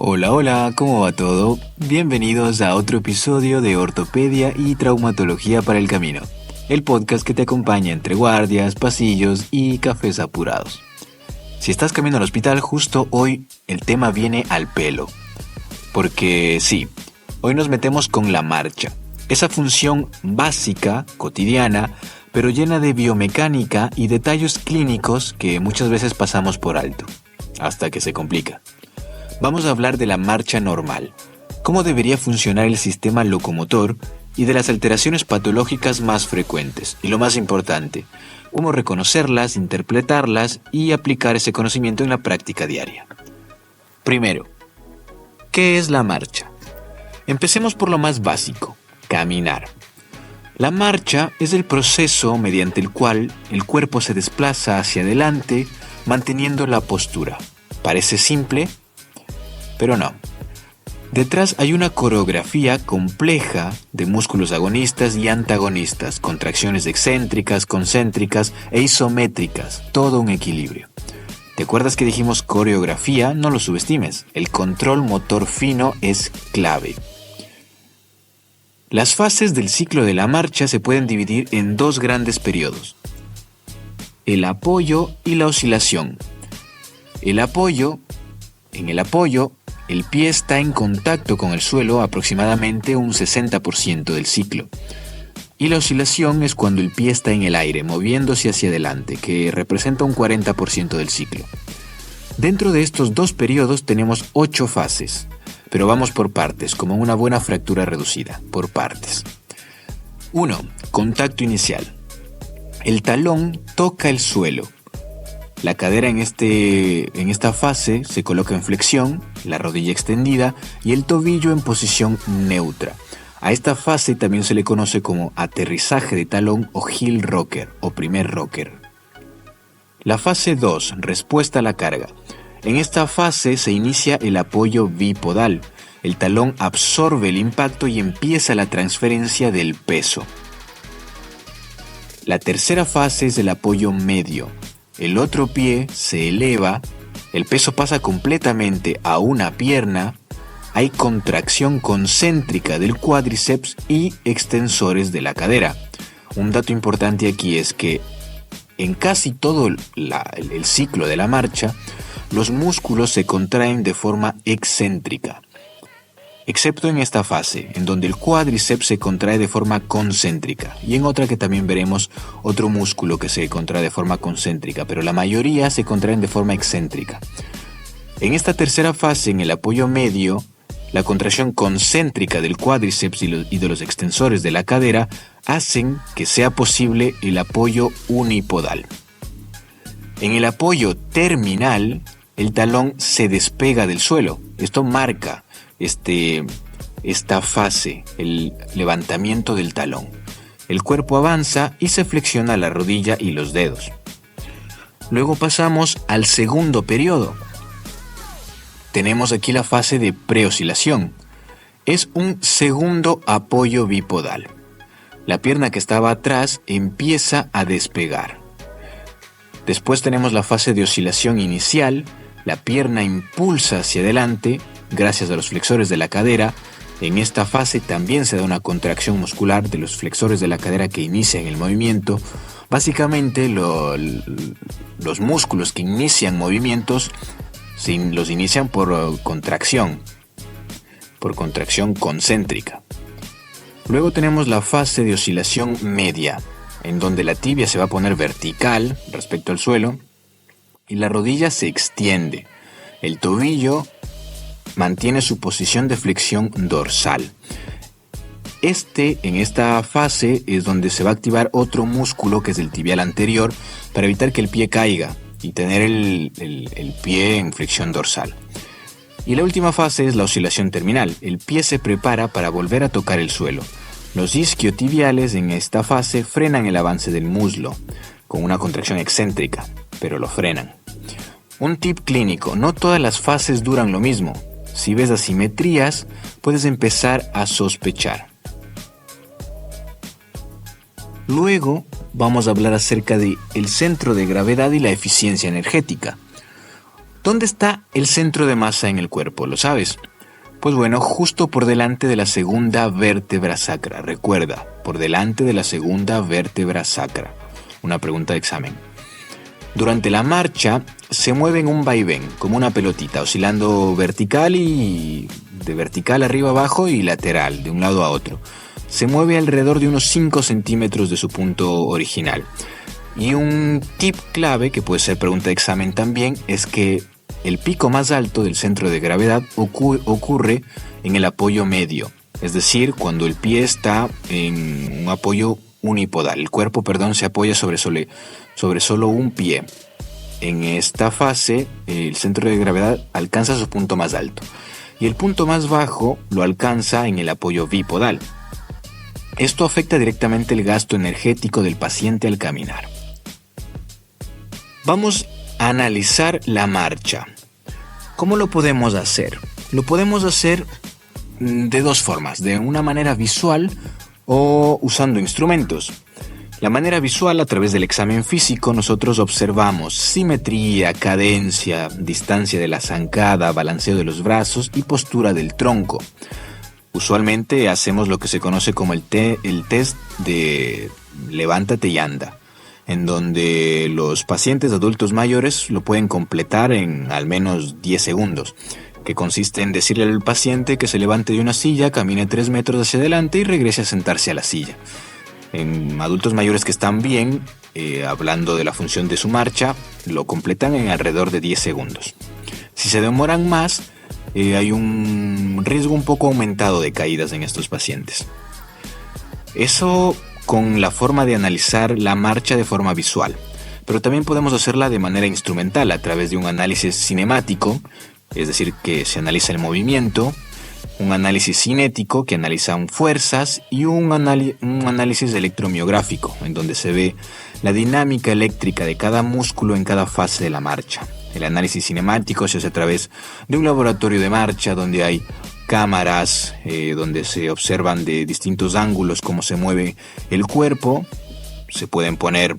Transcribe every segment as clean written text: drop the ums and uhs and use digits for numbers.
Hola, hola, ¿cómo va todo? Bienvenidos a otro episodio de Ortopedia y Traumatología para el Camino, el podcast que te acompaña entre guardias, pasillos y cafés apurados. Si estás camino al hospital, justo hoy el tema viene al pelo. Porque sí, hoy nos metemos con la marcha, esa función básica, cotidiana, pero llena de biomecánica y detalles clínicos que muchas veces pasamos por alto, hasta que se complica. Vamos a hablar de la marcha normal, cómo debería funcionar el sistema locomotor y de las alteraciones patológicas más frecuentes. Y lo más importante, cómo reconocerlas, interpretarlas y aplicar ese conocimiento en la práctica diaria. Primero, ¿qué es la marcha? Empecemos por lo más básico, caminar. La marcha es el proceso mediante el cual el cuerpo se desplaza hacia adelante manteniendo la postura. Parece simple, pero no. Detrás hay una coreografía compleja de músculos agonistas y antagonistas, contracciones excéntricas, concéntricas e isométricas, todo un equilibrio. ¿Te acuerdas que dijimos coreografía? No lo subestimes, el control motor fino es clave. Las fases del ciclo de la marcha se pueden dividir en dos grandes periodos: el apoyo y la oscilación. En el apoyo, el pie está en contacto con el suelo aproximadamente un 60% del ciclo. Y la oscilación es cuando el pie está en el aire, moviéndose hacia adelante, que representa un 40% del ciclo. Dentro de estos dos periodos tenemos 8 fases, pero vamos por partes, como una buena fractura reducida, por partes. 1. Contacto inicial. El talón toca el suelo. La cadera en esta fase se coloca en flexión, la rodilla extendida y el tobillo en posición neutra. A esta fase también se le conoce como aterrizaje de talón o heel rocker o primer rocker. La fase 2, respuesta a la carga. En esta fase se inicia el apoyo bipodal. El talón absorbe el impacto y empieza la transferencia del peso. La tercera fase es el apoyo medio. El otro pie se eleva, el peso pasa completamente a una pierna, hay contracción concéntrica del cuádriceps y extensores de la cadera. Un dato importante aquí es que en casi todo el ciclo de la marcha, los músculos se contraen de forma excéntrica, excepto en esta fase, en donde el cuádriceps se contrae de forma concéntrica, y en otra que también veremos otro músculo que se contrae de forma concéntrica, pero la mayoría se contraen de forma excéntrica. En esta tercera fase, en el apoyo medio, la contracción concéntrica del cuádriceps y de los extensores de la cadera hacen que sea posible el apoyo unipodal. En el apoyo terminal, el talón se despega del suelo. Esto marca esta fase, el levantamiento del talón. El cuerpo avanza y se flexiona la rodilla y los dedos. Luego pasamos al segundo periodo. Tenemos aquí la fase de preoscilación. Es un segundo apoyo bipodal. La pierna que estaba atrás empieza a despegar. Después tenemos la fase de oscilación inicial. La pierna impulsa hacia adelante gracias a los flexores de la cadera. En esta fase también se da una contracción muscular de los flexores de la cadera que inician el movimiento. Básicamente los músculos que inician movimientos los inician por contracción concéntrica. Luego tenemos la fase de oscilación media, en donde la tibia se va a poner vertical respecto al suelo y la rodilla se extiende. El tobillo mantiene su posición de flexión dorsal. En esta fase es donde se va a activar otro músculo que es el tibial anterior para evitar que el pie caiga y tener el pie en flexión dorsal. Y la última fase es la oscilación terminal. El pie se prepara para volver a tocar el suelo. Los isquiotibiales en esta fase frenan el avance del muslo con una contracción excéntrica, pero lo frenan. Un tip clínico: no todas las fases duran lo mismo. Si ves asimetrías, puedes empezar a sospechar. Luego vamos a hablar acerca del centro de gravedad y la eficiencia energética. ¿Dónde está el centro de masa en el cuerpo? ¿Lo sabes? Pues bueno, justo por delante de la segunda vértebra sacra. Recuerda, por delante de la segunda vértebra sacra. Una pregunta de examen. Durante la marcha se mueve en un vaivén, como una pelotita, oscilando vertical y de vertical arriba abajo y lateral, de un lado a otro. Se mueve alrededor de unos 5 centímetros de su punto original. Y un tip clave, que puede ser pregunta de examen también, es que el pico más alto del centro de gravedad ocurre en el apoyo medio, es decir, cuando el pie está en un apoyo unipodal. El cuerpo, se apoya sobre solo un pie. En esta fase, el centro de gravedad alcanza su punto más alto y el punto más bajo lo alcanza en el apoyo bipodal. Esto afecta directamente el gasto energético del paciente al caminar. Vamos a analizar la marcha. ¿Cómo lo podemos hacer? Lo podemos hacer de dos formas, de una manera visual o usando instrumentos. La manera visual, a través del examen físico, nosotros observamos simetría, cadencia, distancia de la zancada, balanceo de los brazos y postura del tronco. Usualmente hacemos lo que se conoce como el test de levántate y anda, en donde los pacientes adultos mayores lo pueden completar en al menos 10 segundos, que consiste en decirle al paciente que se levante de una silla, camine 3 metros hacia adelante y regrese a sentarse a la silla. En adultos mayores que están bien, hablando de la función de su marcha, lo completan en alrededor de 10 segundos. Si se demoran más, hay un riesgo un poco aumentado de caídas en estos pacientes. Eso con la forma de analizar la marcha de forma visual, pero también podemos hacerla de manera instrumental a través de un análisis cinemático, es decir, que se analiza el movimiento, un análisis cinético que analiza fuerzas y un análisis electromiográfico, en donde se ve la dinámica eléctrica de cada músculo en cada fase de la marcha. El análisis cinemático se hace a través de un laboratorio de marcha donde hay cámaras, donde se observan de distintos ángulos cómo se mueve el cuerpo. Se pueden poner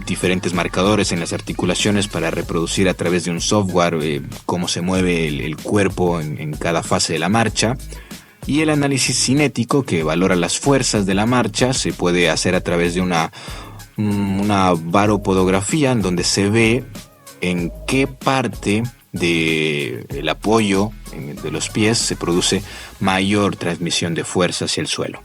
diferentes marcadores en las articulaciones para reproducir a través de un software cómo se mueve el cuerpo en cada fase de la marcha. Y el análisis cinético, que valora las fuerzas de la marcha, se puede hacer a través de una baropodografía, en donde se ve en qué parte del apoyo de los pies se produce mayor transmisión de fuerza hacia el suelo.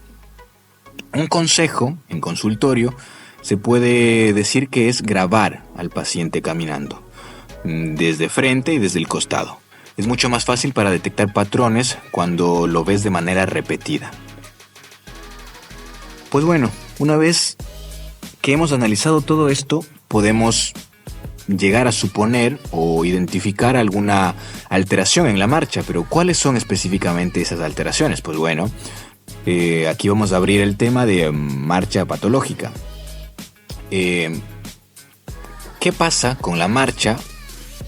Un consejo en consultorio se puede decir que es grabar al paciente caminando, desde frente y desde el costado. Es mucho más fácil para detectar patrones cuando lo ves de manera repetida. Pues bueno, una vez que hemos analizado todo esto, podemos llegar a suponer o identificar alguna alteración en la marcha, pero ¿cuáles son específicamente esas alteraciones? Pues bueno, aquí vamos a abrir el tema de marcha patológica. ¿Qué pasa con la marcha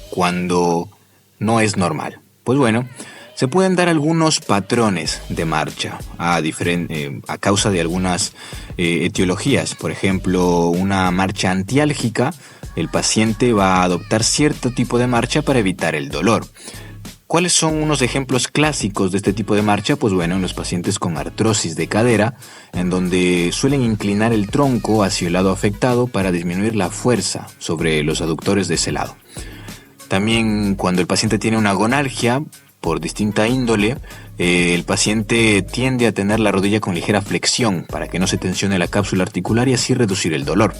cuando no es normal? Pues bueno, se pueden dar algunos patrones de marcha a causa de algunas etiologías. Por ejemplo, una marcha antiálgica, el paciente va a adoptar cierto tipo de marcha para evitar el dolor. ¿Cuáles son unos ejemplos clásicos de este tipo de marcha? Pues bueno, en los pacientes con artrosis de cadera, en donde suelen inclinar el tronco hacia el lado afectado para disminuir la fuerza sobre los aductores de ese lado. También cuando el paciente tiene una gonalgia por distinta índole, el paciente tiende a tener la rodilla con ligera flexión para que no se tensione la cápsula articular y así reducir el dolor.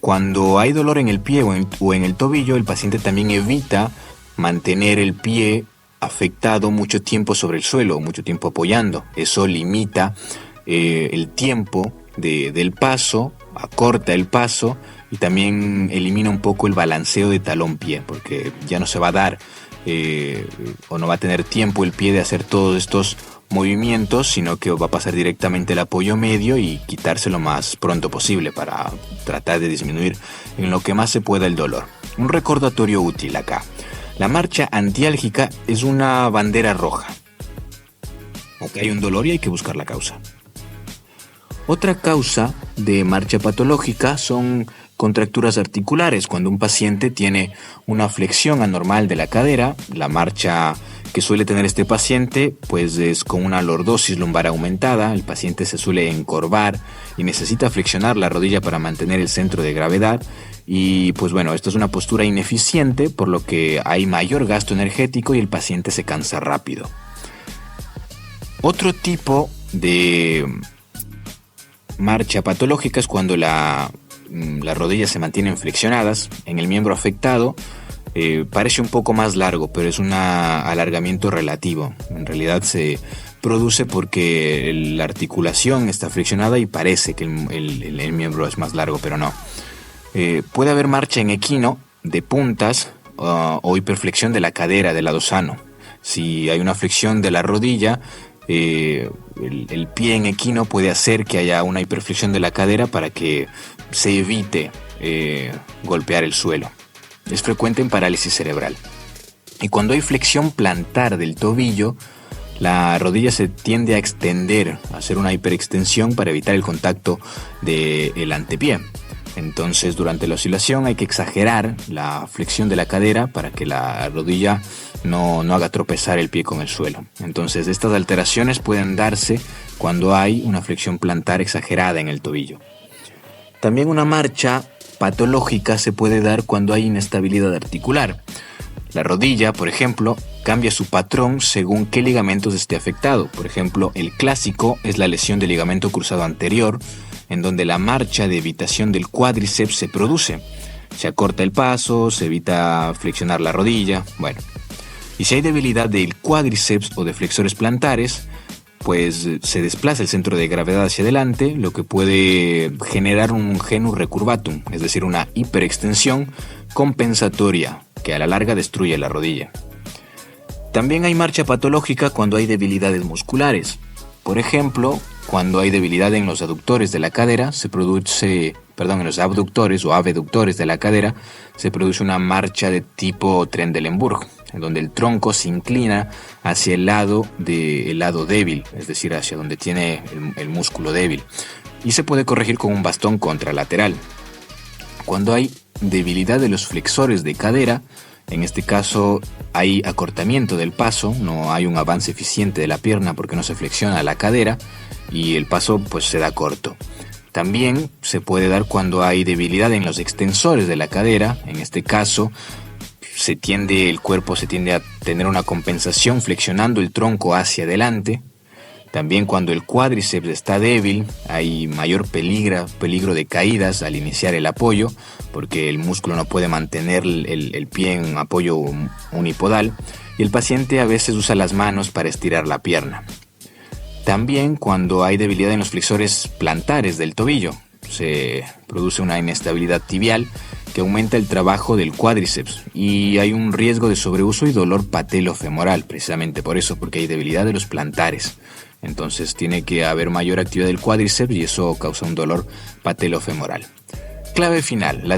Cuando hay dolor en el pie o en el tobillo, el paciente también evita mantener el pie afectado mucho tiempo sobre el suelo, mucho tiempo apoyando. Eso limita el tiempo del paso, acorta el paso y también elimina un poco el balanceo de talón-pie, porque ya no se va a dar o no va a tener tiempo el pie de hacer todos estos movimientos, sino que va a pasar directamente el apoyo medio y quitarse lo más pronto posible para tratar de disminuir en lo que más se pueda el dolor. Un recordatorio útil acá: la marcha antiálgica es una bandera roja. Ok, hay un dolor y hay que buscar la causa. Otra causa de marcha patológica son contracturas articulares. Cuando un paciente tiene una flexión anormal de la cadera, la marcha que suele tener este paciente pues es con una lordosis lumbar aumentada. El paciente se suele encorvar y necesita flexionar la rodilla para mantener el centro de gravedad. Y pues bueno, esto es una postura ineficiente, por lo que hay mayor gasto energético y el paciente se cansa rápido. Otro tipo de marcha patológica es cuando las rodillas se mantienen flexionadas. En el miembro afectado parece un poco más largo, pero es un alargamiento relativo. En realidad se produce porque la articulación está flexionada y parece que el miembro es más largo, pero no. Puede haber marcha en equino de puntas o hiperflexión de la cadera del lado sano. Si hay una flexión de la rodilla, el pie en equino puede hacer que haya una hiperflexión de la cadera para que se evite golpear el suelo. Es frecuente en parálisis cerebral. Y cuando hay flexión plantar del tobillo, la rodilla se tiende a extender, a hacer una hiperextensión para evitar el contacto del antepié. Entonces, durante la oscilación hay que exagerar la flexión de la cadera para que la rodilla no haga tropezar el pie con el suelo. Entonces, estas alteraciones pueden darse cuando hay una flexión plantar exagerada en el tobillo. También una marcha patológica se puede dar cuando hay inestabilidad articular. La rodilla, por ejemplo, cambia su patrón según qué ligamentos esté afectado. Por ejemplo, el clásico es la lesión del ligamento cruzado anterior, en donde la marcha de evitación del cuádriceps se produce. Se acorta el paso, se evita flexionar la rodilla. Bueno, y si hay debilidad del cuádriceps o de flexores plantares, pues se desplaza el centro de gravedad hacia adelante, lo que puede generar un genu recurvatum, es decir, una hiperextensión compensatoria que a la larga destruye la rodilla. También hay marcha patológica cuando hay debilidades musculares. Por ejemplo, cuando hay debilidad en los aductores de la cadera, en los abductores o abductores de la cadera, se produce una marcha de tipo Trendelenburg, en donde el tronco se inclina hacia el lado débil, es decir, hacia donde tiene el músculo débil, y se puede corregir con un bastón contralateral. Cuando hay debilidad de los flexores de cadera, en este caso hay acortamiento del paso, no hay un avance eficiente de la pierna porque no se flexiona la cadera y el paso pues se da corto. También se puede dar cuando hay debilidad en los extensores de la cadera. En este caso el cuerpo se tiende a tener una compensación flexionando el tronco hacia adelante. También cuando el cuádriceps está débil, hay mayor peligro de caídas al iniciar el apoyo, porque el músculo no puede mantener el pie en apoyo unipodal, y el paciente a veces usa las manos para estirar la pierna. También cuando hay debilidad en los flexores plantares del tobillo, se produce una inestabilidad tibial que aumenta el trabajo del cuádriceps y hay un riesgo de sobreuso y dolor patelofemoral, precisamente por eso, porque hay debilidad de los plantares. Entonces tiene que haber mayor actividad del cuádriceps y eso causa un dolor patelofemoral. Clave final: la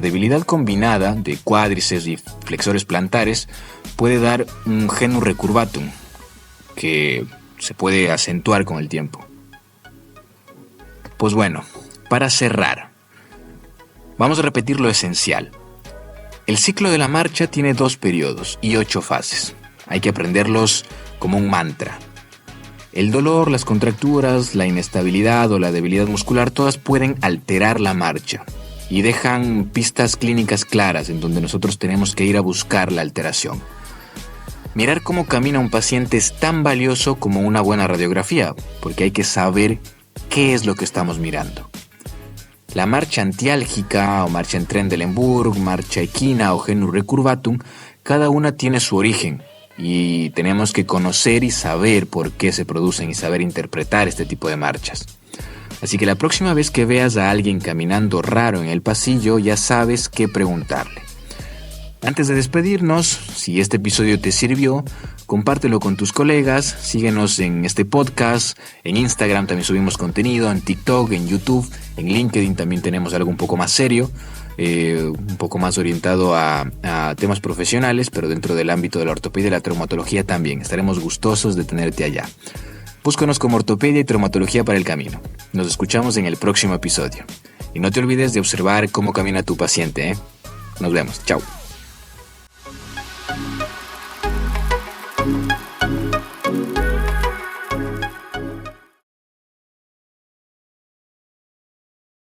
debilidad combinada de cuádriceps y flexores plantares puede dar un genu recurvatum que se puede acentuar con el tiempo. Pues bueno, para cerrar, vamos a repetir lo esencial. El ciclo de la marcha tiene 2 periodos y 8 fases. Hay que aprenderlos como un mantra. El dolor, las contracturas, la inestabilidad o la debilidad muscular, todas pueden alterar la marcha y dejan pistas clínicas claras en donde nosotros tenemos que ir a buscar la alteración. Mirar cómo camina un paciente es tan valioso como una buena radiografía, porque hay que saber qué es lo que estamos mirando. La marcha antiálgica o marcha en Trendelenburg, marcha equina o genu recurvatum, cada una tiene su origen y tenemos que conocer y saber por qué se producen y saber interpretar este tipo de marchas. Así que la próxima vez que veas a alguien caminando raro en el pasillo, ya sabes qué preguntarle. Antes de despedirnos, si este episodio te sirvió, compártelo con tus colegas, síguenos en este podcast, en Instagram también subimos contenido, en TikTok, en YouTube, en LinkedIn también tenemos algo un poco más serio, un poco más orientado a temas profesionales, pero dentro del ámbito de la ortopedia y la traumatología también. Estaremos gustosos de tenerte allá. Búscanos como Ortopedia y Traumatología para el Camino. Nos escuchamos en el próximo episodio. Y no te olvides de observar cómo camina tu paciente, ¿eh? Nos vemos. Chao.